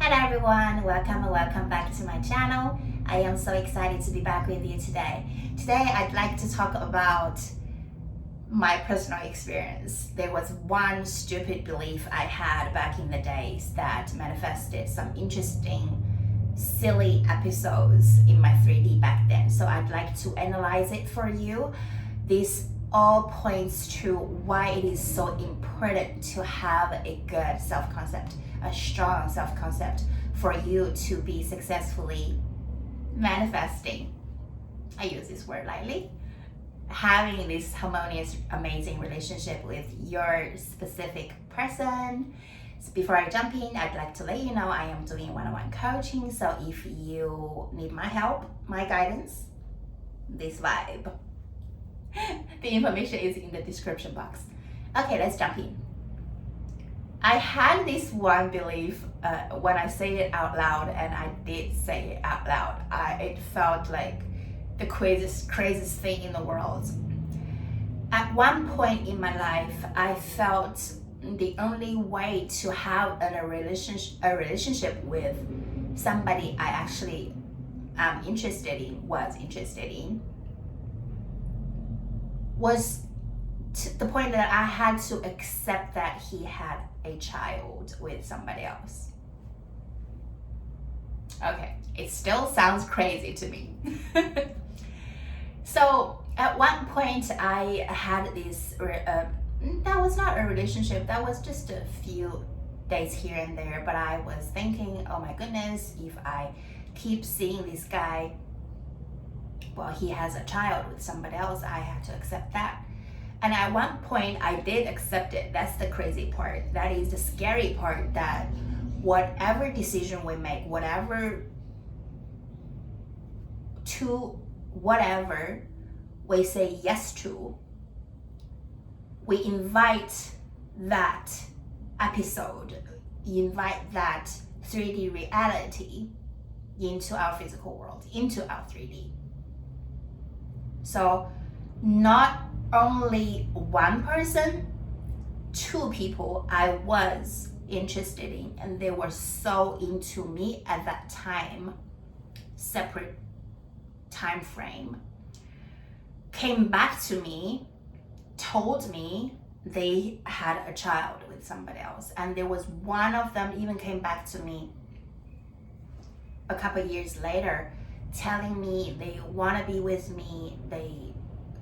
Hello everyone, welcome and welcome back to my channel. I am so excited to be back with you today. Today I'd like to talk about my personal experience. There was one stupid belief I had back in the days that manifested some interesting, silly episodes in my 3D back then. So I'd like to analyze it for you. This all points to why it is so important to have a good self-concept, a strong self-concept for you to be successfully manifesting. I use this word lightly. Having this harmonious, amazing relationship with your specific person. So before I jump in, I'd like to let you know I am doing one-on-one coaching. So if you need my help, my guidance, this vibe, the information is in the description box. Okay, let's jump in. I had this one belief when I say it out loud, and I did say it out loud. It felt like the craziest thing in the world. At one point in my life, I felt the only way to have a relationship with somebody I actually was interested in, was to the point that I had to accept that he had a child with somebody else. Okay, it still sounds crazy to me. So at one point I had this, that was not a relationship, that was just a few days here and there, but I was thinking, oh my goodness, if I keep seeing this guy, well, he has a child with somebody else, I had to accept that. And at one point I did accept it. That's the crazy part. That is the scary part, that whatever decision we make, whatever we say yes to, we invite that episode, invite that 3D reality into our physical world, into our 3D. So not only one person, two people I was interested in, and they were so into me at that time, separate time frame, came back to me, told me they had a child with somebody else. And there was one of them even came back to me a couple years later telling me they want to be with me, they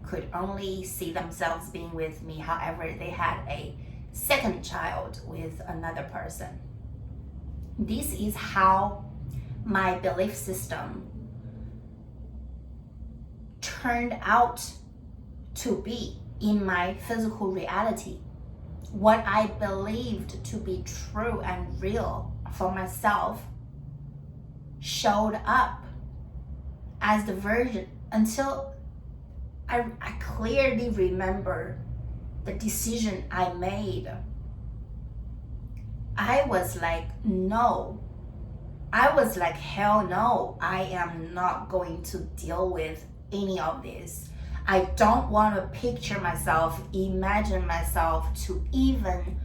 could only see themselves being with me. However, they had a second child with another person. This is how my belief system turned out to be in my physical reality. What I believed to be true and real for myself showed up as the version until I clearly remember the decision I made. I was like, no. I was like, hell no. I am not going to deal with any of this. I don't want to picture myself, imagine myself to even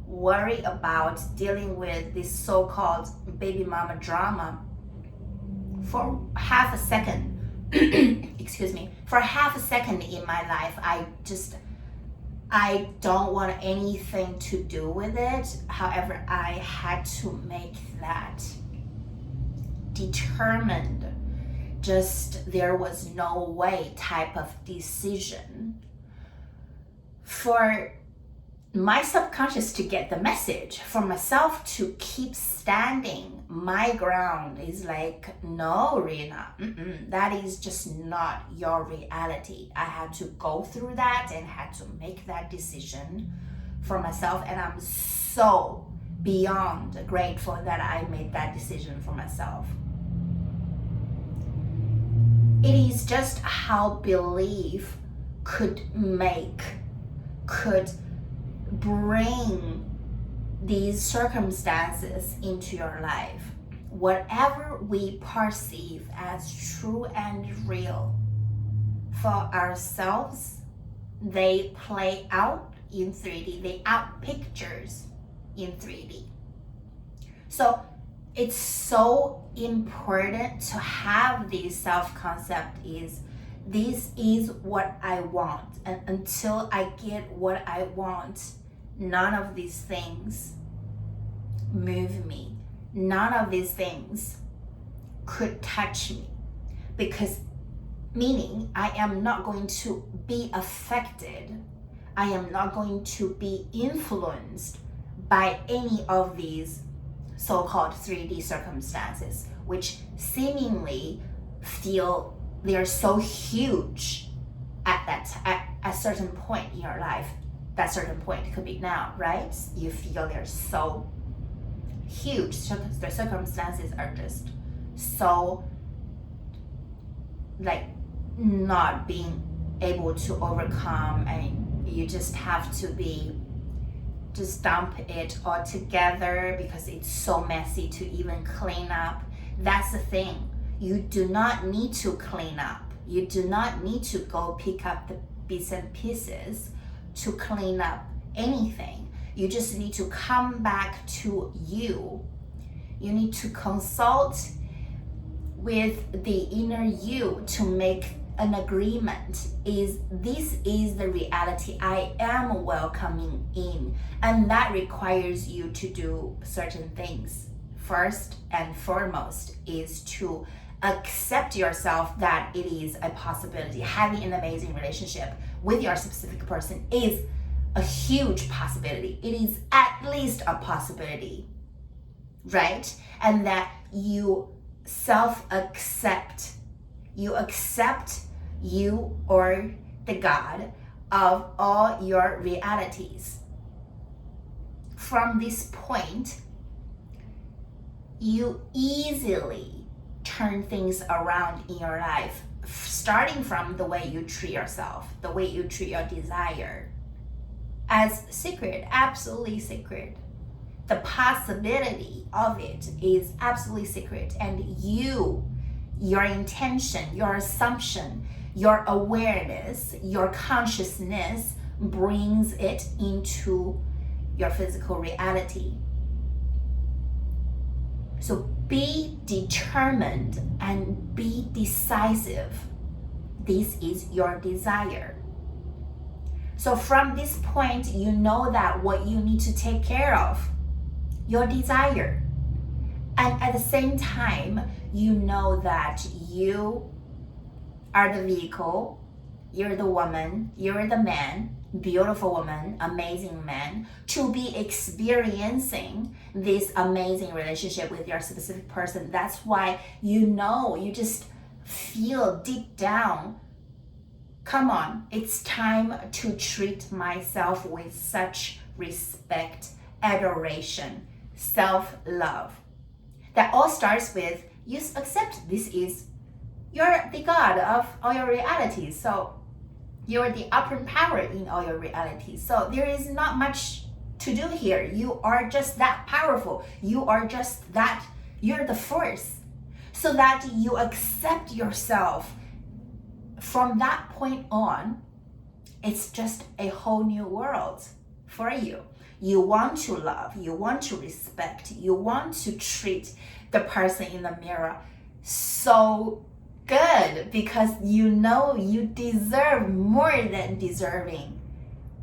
worry about dealing with this so-called baby mama drama for half a second. Excuse me, for half a second in my life. I don't want anything to do with it. However, I had to make that determined, just there was no way type of decision for my subconscious to get the message, for myself to keep standing my ground is like, no, Rina, that is just not your reality. I had to go through that and had to make that decision for myself, and I'm so beyond grateful that I made that decision for myself. It is just how belief could bring these circumstances into your life. Whatever we perceive as true and real for ourselves, they play out in 3D, they out pictures in 3D. So it's so important to have this self-concept is this is what I want, and until I get what I want, none of these things move me. None of these things could touch me, because meaning I am not going to be affected, I am not going to be influenced by any of these so-called 3D circumstances, which seemingly feel they're so huge at a certain point in your life. That certain point could be now, right? You feel they're so huge. The circumstances are just so like not being able to overcome, and you just have to just dump it all together because it's so messy to even clean up. That's the thing. You do not need to clean up. You do not need to go pick up the bits and pieces to clean up anything. You just need to come back to you. You need to consult with the inner you to make an agreement. This is the reality I am welcoming in, and that requires you to do certain things. First and foremost is to accept yourself that it is a possibility. Having an amazing relationship with your specific person is a huge possibility. It is at least a possibility, right? And that you self-accept. You accept you or the God of all your realities. From this point, you easily turn things around in your life, starting from the way you treat yourself, the way you treat your desire as sacred, absolutely sacred. The possibility of it is absolutely sacred, and your intention, your assumption, your awareness, your consciousness brings it into your physical reality. So be determined and be decisive. This is your desire. So from this point, you know that what you need to take care of, your desire. And at the same time, you know that you are the vehicle, you're the woman, you're the man, beautiful woman, amazing man, to be experiencing this amazing relationship with your specific person. That's why you just feel deep down, come on, it's time to treat myself with such respect, adoration, self-love. That all starts with you accept you're the God of all your realities. So you're the upper power in all your realities. So there is not much to do here. You are just that powerful. You are just that, you're the force. So that you accept yourself. From that point on, it's just a whole new world for you. You want to love, you want to respect, you want to treat the person in the mirror so good, because you know you deserve more than deserving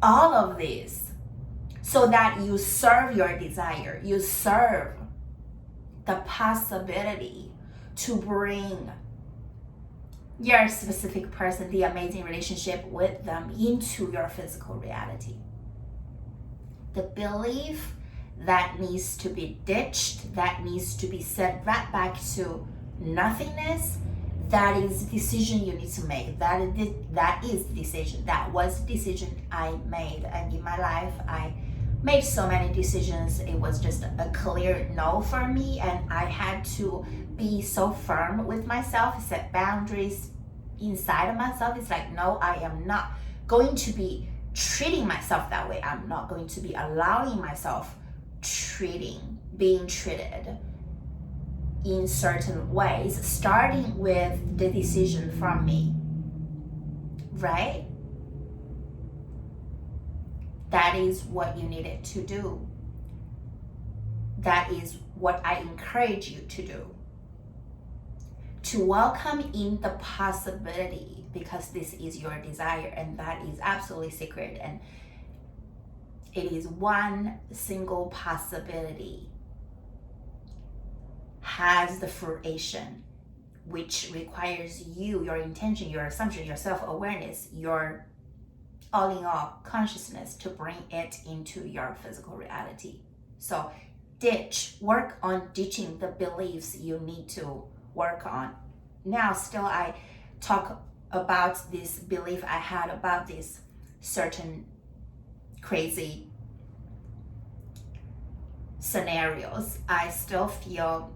all of this, so that you serve your desire, you serve the possibility to bring your specific person, the amazing relationship with them, into your physical reality. The belief that needs to be ditched, that needs to be sent right back to nothingness, that is the decision you need to make. That is the decision. That was the decision I made. And in my life, I made so many decisions. It was just a clear no for me, and I had to be so firm with myself, set boundaries inside of myself. It's like, no, I am not going to be treating myself that way. I'm not going to be allowing myself being treated in certain ways, starting with the decision from me, right? That is what you needed to do. That is what I encourage you to do. To welcome in the possibility, because this is your desire and that is absolutely sacred, and it is one single possibility has the fruition, which requires you, your intention, your assumption, your self-awareness, your all in all consciousness to bring it into your physical reality. So work on ditching the beliefs you need to work on. Now still I talk about this belief I had about this certain crazy scenarios. I still feel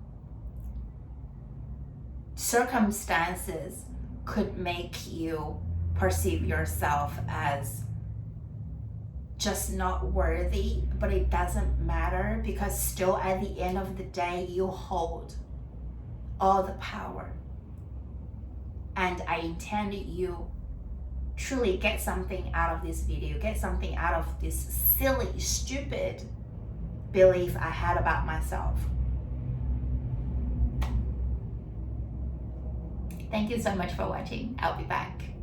circumstances could make you perceive yourself as just not worthy, but it doesn't matter, because still at the end of the day you hold all the power. And I intend you truly get something out of this video, get something out of this silly, stupid belief I had about myself. Thank you so much for watching. I'll be back.